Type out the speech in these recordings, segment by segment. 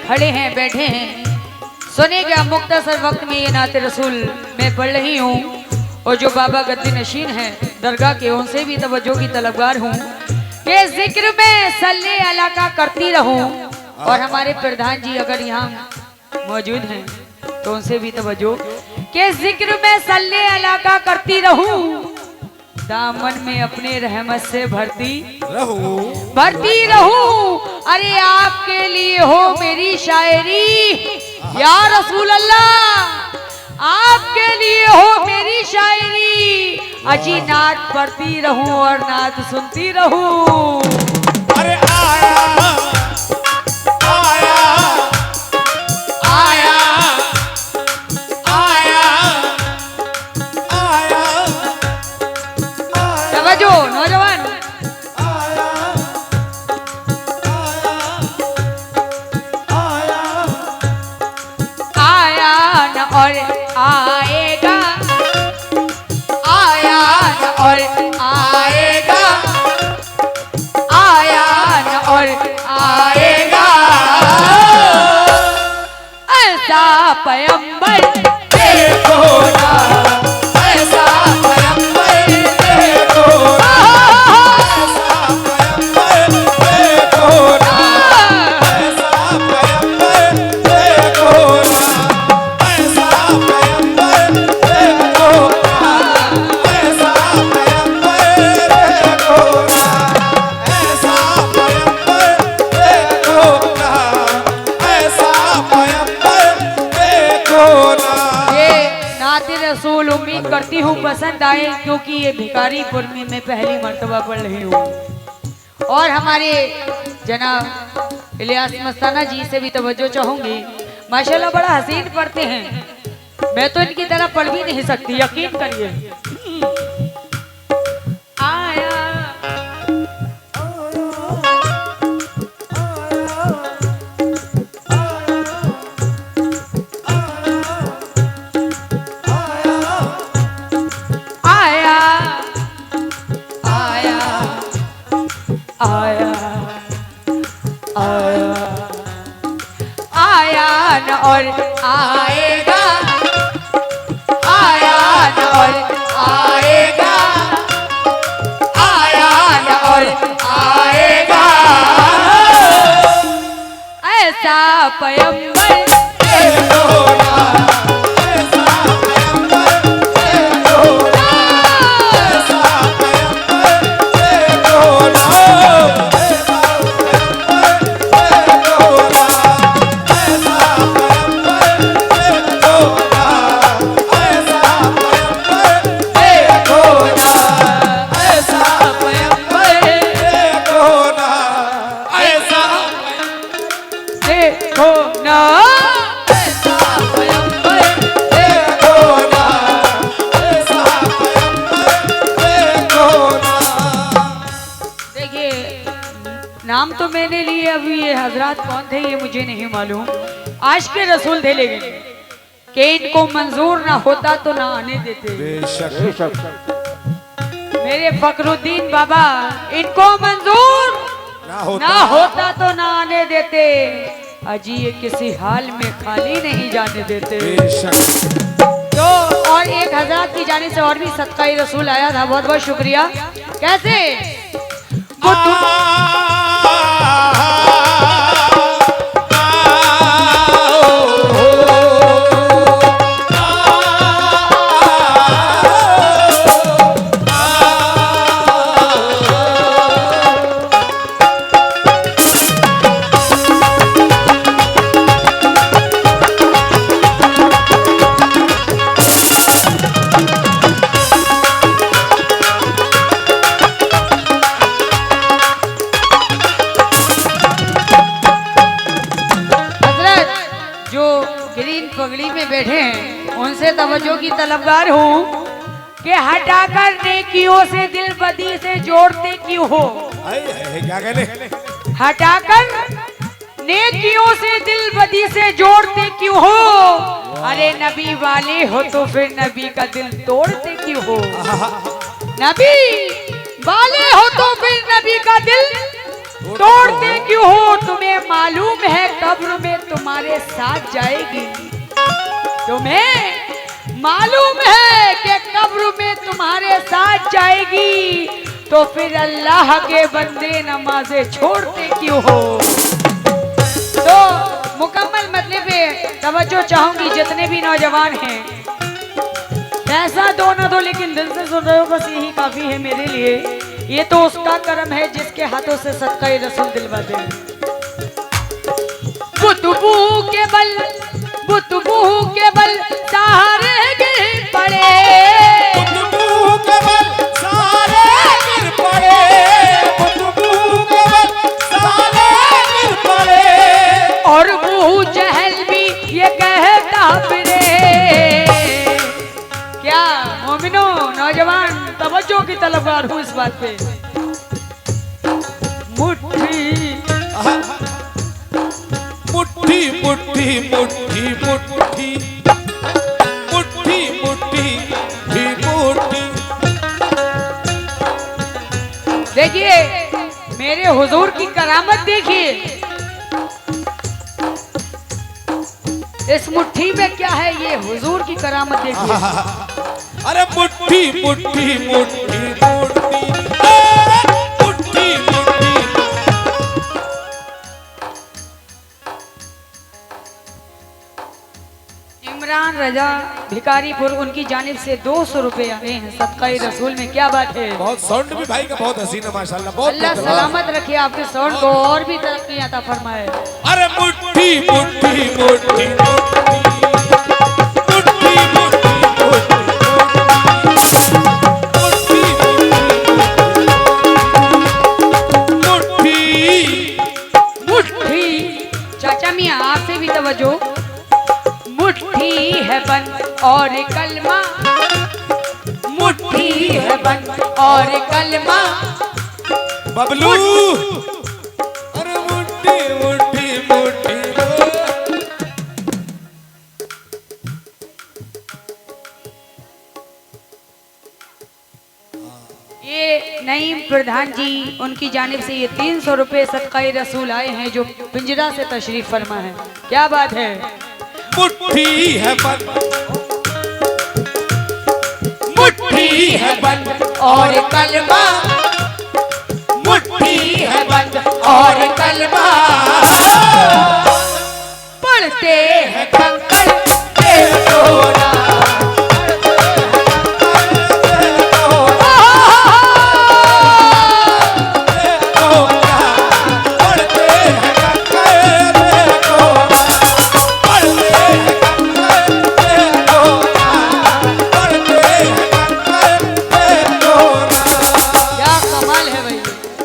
खड़े हैं, बैठे हैं, सुनेगा मुख्तसर वक्त में ये नाते रसूल मैं पढ़ रही हूँ। और जो बाबा गद्दी नशीन है दरगाह के, उनसे भी तवज्जो की तलबगार हूँ कि जिक्र में सल्ले अला का करती रहूं। और हमारे प्रधान जी अगर यहाँ मौजूद हैं तो उनसे भी तवज्जो कि जिक्र में सल्ले अला का करती रहूं, दामन में अपने रहमत से भरती रहूं। अरे आपके लिए हो मेरी शायरी या रसूल अल्लाह, आपके लिए हो मेरी शायरी, अजी नात पढ़ती रहूं और नात सुनती रहूं। अरे आया आया आया आया आया तवज्जो नौजवान, आया न और आएगा, आया न और आएगा, आया न और आएगा, ऐसा पैगंबर देखो ना, ऐसा पैगंबर देखो ना, ऐसा पैगंबर देखो ना, ऐसा पैगंबर देखो ना, ऐसा पैगंबर देखो ना, ऐसा पैगंबर देखो ना, ऐसा पैगंबर देखो ना, ऐसा पैगंबर देखो ना। ये नाते रसूल उम्मीद करती हूँ पसंद आए, क्योंकि ये भिखारीपुर में मैं पहली मर्तबा पढ़ रही हूँ। और हमारे जनाब इलियास मस्ताना जी से भी तवज्जो चाहूंगी, माशाल्लाह बड़ा हसीन पढ़ते हैं, मैं तो इनकी तरह पढ़ भी नहीं सकती, यकीन करिए। आया आया आया आया आया आया न और आएगा, आया न और आएगा, आया न और आएगा, ऐसा पैगंबर देखो ना, ऐसा पैगंबर देखो ना, ऐसा पैगंबर देखो ना, ऐसा पैगंबर देखो ना, ऐसा पैगंबर देखो ना, ऐसा पैगंबर देखो ना, ऐसा पैगंबर देखो ना, ऐसा देखो ना, ऐसा पैगंबर देखो ना, ऐसा पैगंबर देखो ना। देखिए नाम तो मैंने लिए, अभी ये हजरात कौन थे ये मुझे नहीं मालूम, आज के रसूल थे, लेकिन कि इनको मंजूर ना होता तो ना आने देते। बेशक मेरे फखरुद्दीन बाबा, इनको मंजूर ना होता तो ना आने देते, अजी ये किसी हाल में खाली नहीं जाने देते। बेशक तो और एक हजरत की जाने से और भी सदका रसूल आया था, बहुत बहुत शुक्रिया। कैसे वो पगड़ी में बैठे हैं उनसे तवज्जो की तलबगार हूँ कि हटाकर नेकियों से दिल बदी से जोड़ते क्यों हो। क्या कहने? हटाकर नेकियों से दिल बदी से जोड़ते क्यों हो। अरे नबी वाले हो तो फिर नबी का दिल तोड़ते क्यों हो। नबी वाले हो तो फिर नबी का दिल तोड़ते क्यों हो? तुम्हें मालूम है कब्र में तुम्हारे साथ जाएगी। तुम्हें मालूम है कि कब्र में तुम्हारे साथ जाएगी, तो फिर अल्लाह के बंदे नमाज़ें छोड़ते क्यों हो? तो मुकम्मल मतलब पे तवज्जो चाहूंगी, जितने भी नौजवान हैं, पैसा दो ना दो लेकिन दिल से सुन रहे हो, बस यही काफी है मेरे लिए। ये तो उसका करम है जिसके हाथों से सदका रसूल दिलवा दे। बुतबू के बल, बुतबू के बल सहारे गिर पड़े, बुतबू के बल सारे गिर पड़े, बुतबू के बल सारे गिर पड़े। और अबू जहल भी ये कहता फिरे। क्या मोमिनो नौजवान तवज्जो की तलबगार हूँ इस बात पे। मुट्ठी मुट्ठी मुट्ठी मुट्ठी मुट्ठी मुट्ठी मुट्ठी मुट्ठी। देखिए मेरे हुजूर की करामत देखिए। इस मुट्ठी में क्या है, ये हुजूर की करामत देखिए। अरे मुट्ठी मुट्ठी मुट्ठी मुट्ठी मुट्ठी मुट्ठी। इमरान रजा भिकारीपुर, उनकी जानिब से 200 रुपए आए हैं सदका रसूल में। क्या बात है। बहुत साउंड भी भाई का बहुत हसीन है माशाल्लाह। बहुत अल्लाह सलामत रखे आपके साउंड को और भी तरक्की अता फरमाए। अरे मुट्ठी मुट्ठी मुट्ठी मुट्ठी आपसे भी तवज्जो। मुट्ठी है बंद और कलमा, मुट्ठी है बंद और कलमा। बबलू अरे मुट्ठी मुट्ठी मुट्ठी। ये नईम प्रधान जी, उनकी जानिब से ये 300 रुपए सदका रसूल आए हैं जो पिंजरा से तशरीफ फरमा है। क्या बात है। मुट्ठी है बंद, मुट्ठी है बंद और कलमा, मुट्ठी है बंद और कलमा। पढ़ते हैं कंकड़ के सोना।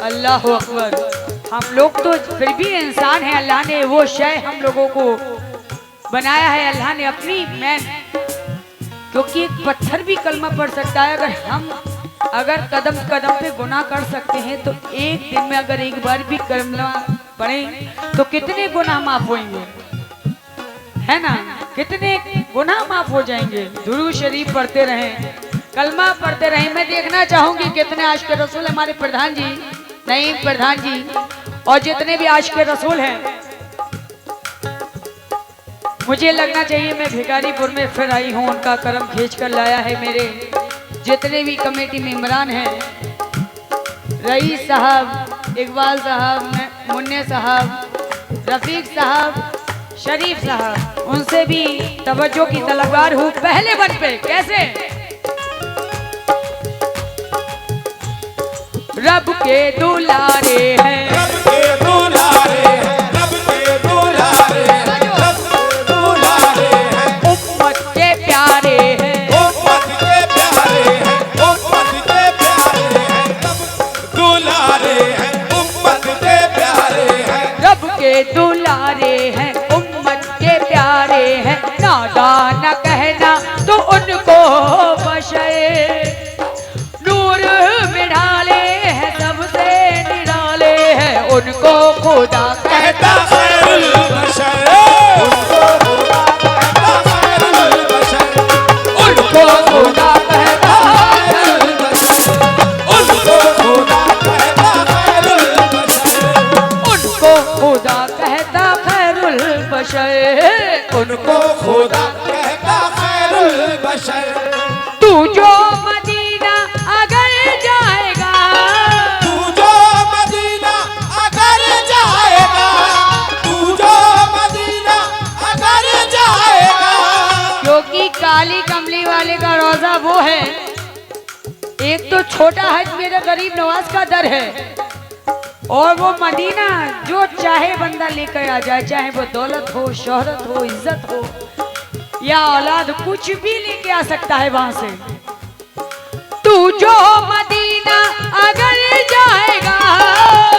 अल्लाहु अकबर। हम लोग तो फिर भी इंसान हैं, अल्लाह ने वो शय हम लोगों को बनाया है, अल्लाह ने अपनी मैन, क्योंकि एक पत्थर भी कलमा पढ़ सकता है। अगर कदम कदम पे गुनाह कर सकते हैं तो एक दिन में अगर एक बार भी कलमा पढ़ें तो कितने गुनाह माफ होंगे, है ना। कितने गुनाह माफ हो जाएंगे। दुरूद शरीफ पढ़ते रहें, कलमा पढ़ते रहें। मैं देखना चाहूंगी कितने आशिक रसूल हमारे प्रधान जी, नईम प्रधान जी और जितने भी आशिक रसूल हैं। मुझे लगना चाहिए मैं भिखारीपुर में फिर आई हूँ, उनका करम खींच कर लाया है। मेरे जितने भी कमेटी मेंबरान हैं, रईस साहब, इकबाल साहब, मुन्ने साहब, रफीक साहब, शरीफ साहब, उनसे भी तवज्जो की तलबगार हूँ। पहले बन पे कैसे रब के दुलारे हैं, रब के दुलारे हैं, रब के दुलारे हैं, रब के दुलारे हैं। उम्मत के प्यारे हैं, उम्मत के प्यारे हैं, उम्मत के प्यारे हैं, रब दुलारे हैं, उम्मत के प्यारे हैं। रब के दुलारे हैं, उम्मत के प्यारे हैं। नादान कहना तो उनको बशे, नूर में ढाले हैं, सबसे निराले हैं। उनको खुदा कहता खैरुल बशर, उनको खुदा कहता खैरुल बशर, उनको खुदा कहता खैरुल बशर, उनको खुदा कहता खैरुल बशर। छोटा हज मेरे गरीब नवाज का दर है, और वो मदीना जो चाहे बंदा लेकर आ जाए, चाहे वो दौलत हो, शोहरत हो, इज्जत हो या औलाद, कुछ भी लेके आ सकता है वहां से। तू जो मदीना अगर जाएगा,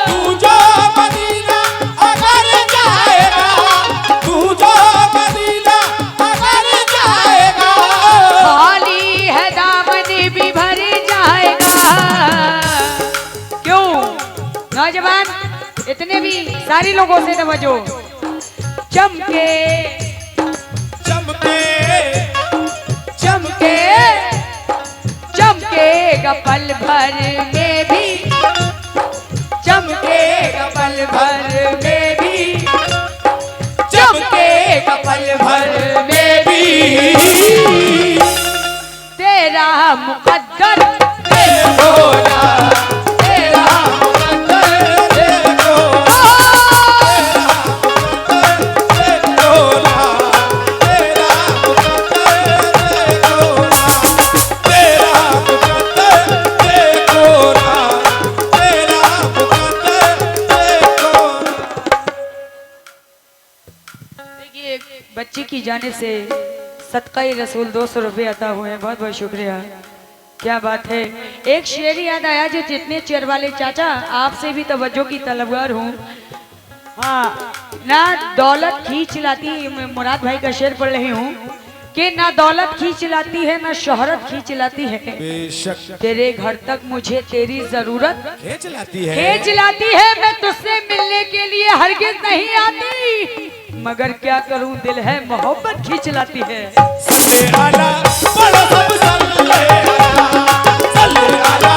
तू जो मदीना अगर जाएगा, तू जो मदीना अगर जाएगा, खाली है दामन भी भर जाएगा। क्यों नौजवान, इतने भी सारी लोगों से तवज्जो। चमके चमके चमके चमकेगा पल भर में भी, चमकेगा पल भर में भी, चमकेगा पल भर में भी। तेरा मुकद्दर होना, तेरा मुकद्दर होना, तेरा मुकद्दर होना, तेरा मुकद्दर होना, तेरा मुकद्दर होना। देखिए, बच्ची की जाने से सदका रसूल 200 रुपये अता हुए हैं, बहुत बहुत शुक्रिया। क्या बात है। एक शेर याद आया, जो जितने चेयर वाले चाचा, आपसे भी तवज्जो की तलबगार हूँ। हाँ, ना दौलत खींच लाती, मुराद भाई का शेर पढ़ रही हूँ कि ना दौलत खींच लाती है, ना शोहरत खींच लाती है, बेशक तेरे घर तक मुझे तेरी जरूरत खींच लाती है, खींच लाती है। मैं तुझसे मिलने के लिए हरगिज नहीं आती, मगर क्या करूं, दिल है मोहब्बत खींच लाती है। सल्ले आला पढ़ो सब सल्ले आला, सल्ले आला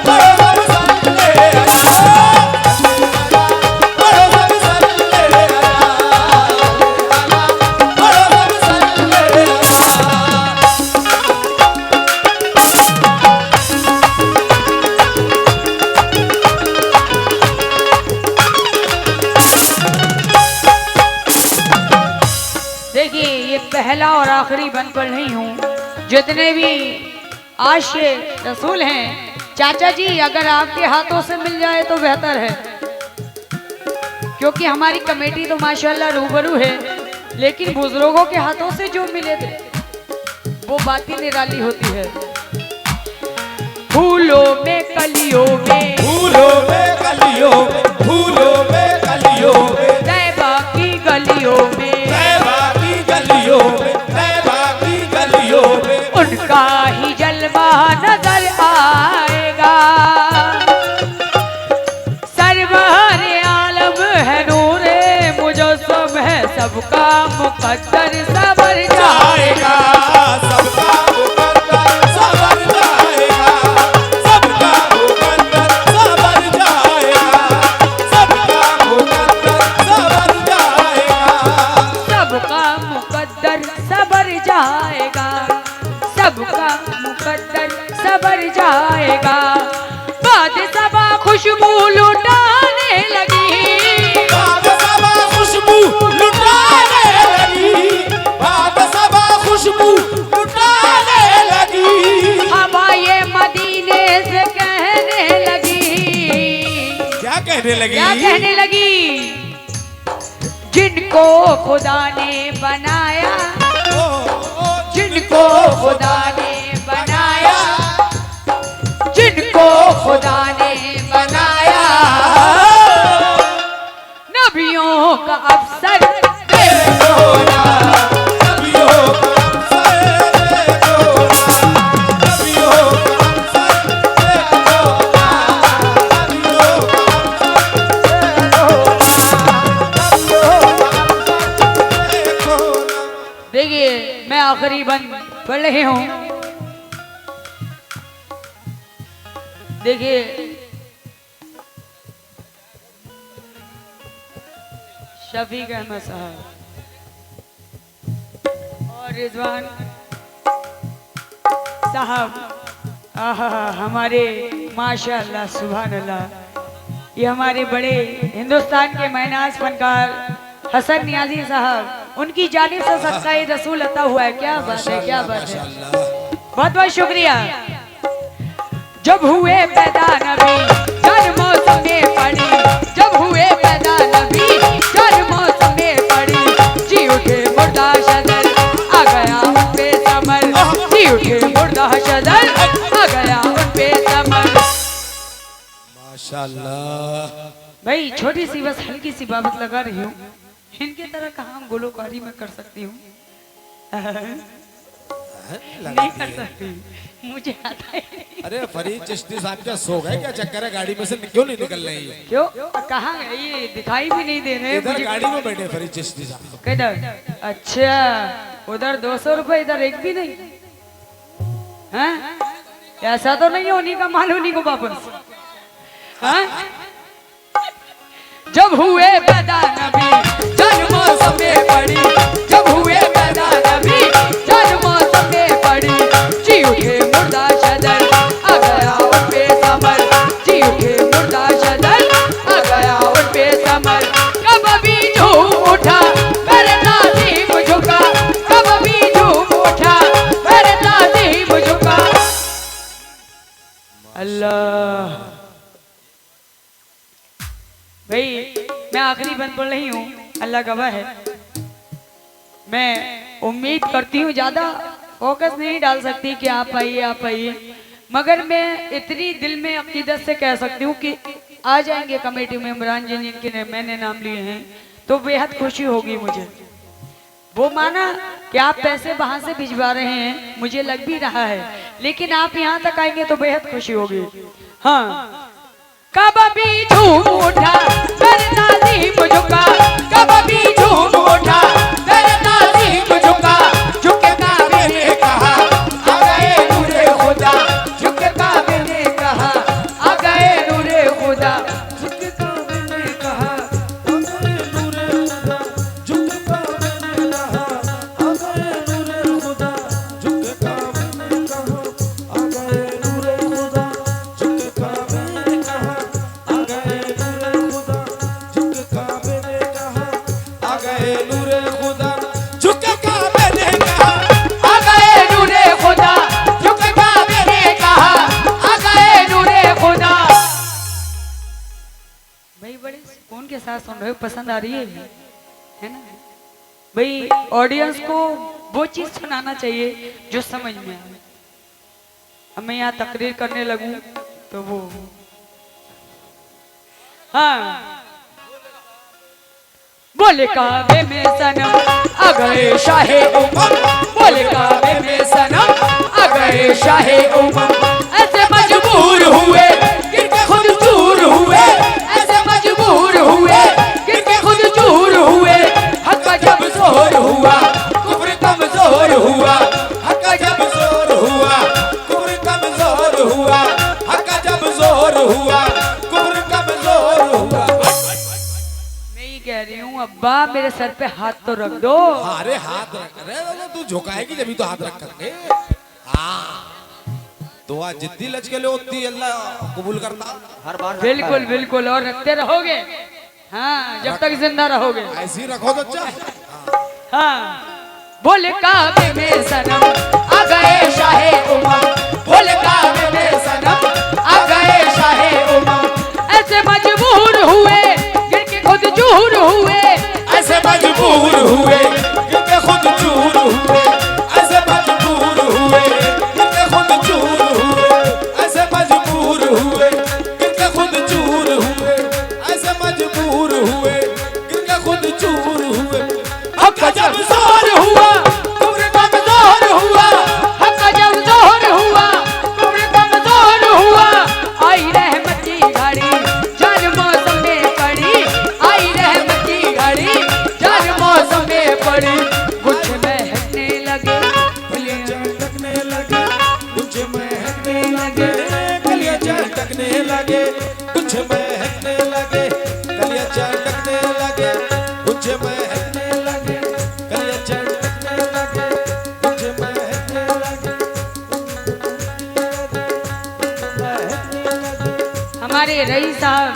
पढ़ो सब सल्ले आला, पढ़ो सब सल्ले आला, पढ़ो सब सल्ले आला। देखिए, ये पहला और आखिरी बंद पढ़ रही हूँ। जितने भी आशिक़े रसूल हैं, चाचा जी अगर आपके हाथों से मिल जाए तो बेहतर है, क्योंकि हमारी कमेटी तो माशाल्लाह रूबरू है, लेकिन बुजुर्गों के हाथों से जो मिले थे वो बात ही निराली होती है। फूलों में कलियों में, फूलों में कलियों में, फूलों में कलियों में, तैबा की गलियों में, तैबा की गलियों में, तैबा की गलियों में, उनका ही जलवा नजर आएगा। सरवर आलम है, नूरे मुजस्सम है, सबका मुकद्दर सबर जाएगा। सबका मुकद्दर सबर जाएगा, सबका मुकद्दर सबर जाएगा, सबका मुकद्दर सबर जाएगा, सबका मुकद्दर सबर जाएगा, सबका मुकद्दर सबर जाएगा। बाद सबा खुशबू लुटाने लगी, बाद सबा खुशबू लुटाने लगी, बाद सबा खुशबू लुटाने लगी। हवा ये मदीने से कहने लगी, क्या कहने लगी? क्या कहने लगी? जिनको खुदा ने बनाया, जिनको खुदा ने बनाया, जिनको खुदा ने बनाया, नबियों का अफसर देखो ना, नबियों का अफसर देखो ना, नबियों का अफसर देखो ना, नबियों का अफसर देखो ना, नबियों का अफसर देखो ना। देखिए, मैं आखिरी बंद पढ़ रही हूँ। देखिए, शफीक अहमद साहब और रिजवान साहब, आहा, हमारे माशाअल्लाह सुभान अल्लाह, ये हमारे बड़े हिंदुस्तान के महनाज फनकार हसन नियाजी साहब, उनकी जानिब से सदका रसूल अता हुआ है। क्या बात है, क्या बात है, बहुत बहुत शुक्रिया। जब हुए पैदा नबी जन मौसम में पड़ी, जब हुए पैदा नबी जन मौसम में पड़ी, जी उठे मुर्दा शदर आ गया उन पे समर, जी उठे मुर्दा शदर आ गया उन पे समर। माशाल्लाह। भाई छोटी सी बस हल्की सी बाबत लगा रही हूँ, इनके तरह कहाँ हम गुलकारी में कर सकती हूँ? नहीं कर सकती, मुझे आता है। अरे फरीद चिश्ती साहब क्या सो गए, क्या चक्कर है? गाड़ी में से क्यों नहीं निकल रही है? क्यों कहाँ गए? ये दिखाई भी नहीं दे रहे इधर मुझे। गाड़ी में बैठे फरीद चिश्ती साहब। किधर? अच्छा उधर 200 रुपए, इधर एक भी नहीं। हैं? ऐसा तो नहीं है उन्हीं का माल उन्हीं को वापस। हैं? जब हुए पैदा नबी जन मौसम में पड़ी, जब हुए पैदा नबी जन मौसम में पड़ी, जी उठे मुर्दा शदर आ गया उन पे समर, जी उठे मुर्दा शदर आ गया उन पे समर। कब भी झूम उठा फिर ताज़ीम झुका, कब भी झूम उठा फिर ताज़ीम झुका। अल्लाह भाई मैं आखिरी बंद पढ़ रही हूँ, अल्लाह गवाह है। मैं उम्मीद करती हूँ ज्यादा फोकस नहीं डाल सकती कि आप आइए, मगर मैं इतनी दिल में अकीदत से कह सकती हूँ कि आ जाएंगे कमेटी में इमरान जी जिनके मैंने नाम लिए हैं, तो बेहद खुशी होगी मुझे। वो माना कि आप पैसे वहां से भिजवा रहे हैं, मुझे लग भी रहा है, लेकिन आप यहाँ तक आएंगे तो बेहद खुशी होगी। हाँ कब भी झूम उठा फिर ताज़ीम झुका, कब भी झूम उठा फिर ताज़ीम झुका, झुके काबे ने कहा आ गए नूरे खुदा, झुके काबे ने कहा आ गए नूरे खुदा, झुके काबे ने कहा आ गए नूरे खुदा, झुके काबे ने कहा आ गए नूरे खुदा, झुके काबे ने कहा आ गए नूरे खुदा, झुके काबे ने कहा के साथ सुन रहे हो, पसंद आ रही है ना भाई? ऑडियंस को वो चीज सुनाना चाहिए जो समझ में आए। अब मैं यहाँ तकरीर करने लगूं तो वो हाँ बोले काबे में सनम आ गए शाहे उमम, बोले काबे में सनम आ गए शाहे उमम, ऐसे मजबूर हुए गिरके खुद चूर हुए, ऐसे मजबूर हुए गिरके खुद चूर हुए, हक का जब जोर हुआ कुफ्र कमजोर हुआ, हक का जब जोर हुआ कुफ्र कमजोर हुआ, हक का जब जोर हुआ कुफ्र कमजोर हुआ। कह रही हूँ अब्बा मेरे सर पे हाथ तो रख दो। अरे हाथ रख, अरे तू झुकाएगी जब तो हाथ रख करके। तो आज जितनी लचके ले उतनी अल्लाह कबूल करता हर बार। बिल्कुल बिल्कुल, और रखते रहोगे। हाँ जब तक जिंदा रहोगे ऐसे ही रखो तो अच्छा। हाँ बोले काबे में सनम आ गए शाहे उमम, बोले काबे में सनम आ गए शाहे उमम, ऐसे मजबूर हुए खुद चूर हुए, ऐसे मजबूर हुए क्योंकि खुद चूर हुए, ऐसे मजबूर हुए क्योंकि खुद चूर हुए, ऐसे मजबूर हुए क्योंकि खुद चूर हुए, ऐसे मजबूर हुए क्योंकि खुद चूर हुए, हक का जब जोर हुआ कुफ्र कमजोर हुआ, हक का जब जोर हुआ कुफ्र कमजोर हुआ, आई रहमत की घड़ी जन मौसम में पड़ी, आई रहमत की घड़ी जन मौसम में पड़ी, कुछ महकने लगे कलियां चटकने लगे, कुछ महकने लगे कलियां चटकने लगे, कुछ महकने लगे कलियां चटकने लगे, कुछ महकने लगे कलियां चटकने लगे, कुछ महकने लगे। हमारे रईस साहब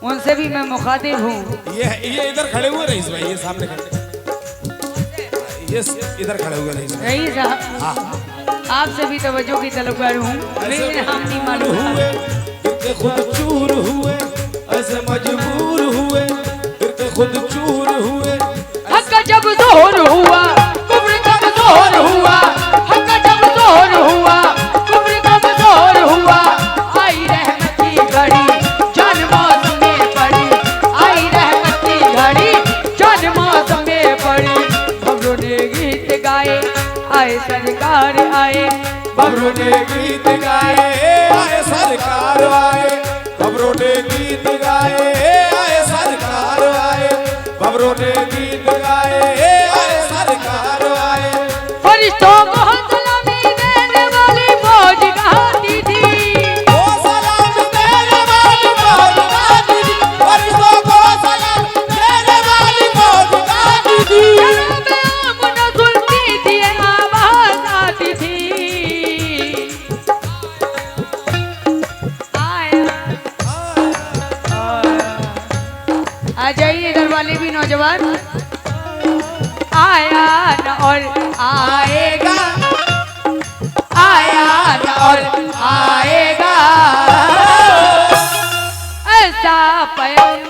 उनसे भी मैं मुखातिब हूँ। ये इधर खड़े हुए रईस भाई, ये सामने खड़े, ये इधर खड़े हुए रईस भाई। रईस साहब आपसे भी तवज्जो की तलबगार हूँ, मेरे हम नहीं मालूम था। हुए फिर के खुद चूर हुए, ऐसे मजबूर हुए फिर के खुद चूर हुए। हक का जब जोर हुआ कुफ्र कमजोर हुआ, हक का जब जोर हुआ कुफ्र कमजोर हुआ। आई रहमत की घड़ी जान मौसम में पड़ी, आई रहमत की घड़ी जान मौसम में पड़ी। बबरों ने गीत गाए आए सरकार आए, बबरों ने गीत गाए आए सरकार आए, बबरों ने गीत गाए आए सरकार आए, बबरों ने गीत गाए आए सरकार आए। फरिश्तों को सलामी देने वाली मौज गाती थी, ओ सलाम देने वाली मौज गाती थी, फरिश्तों को सलाम देने वाली मौज गाती थी। जनाब आमना सुनती थी आवाज आती थी। आ जाइए इधर वाले भी नौजवान। आया न और आएगा, आया न और आएगा, ऐसा पैगंबर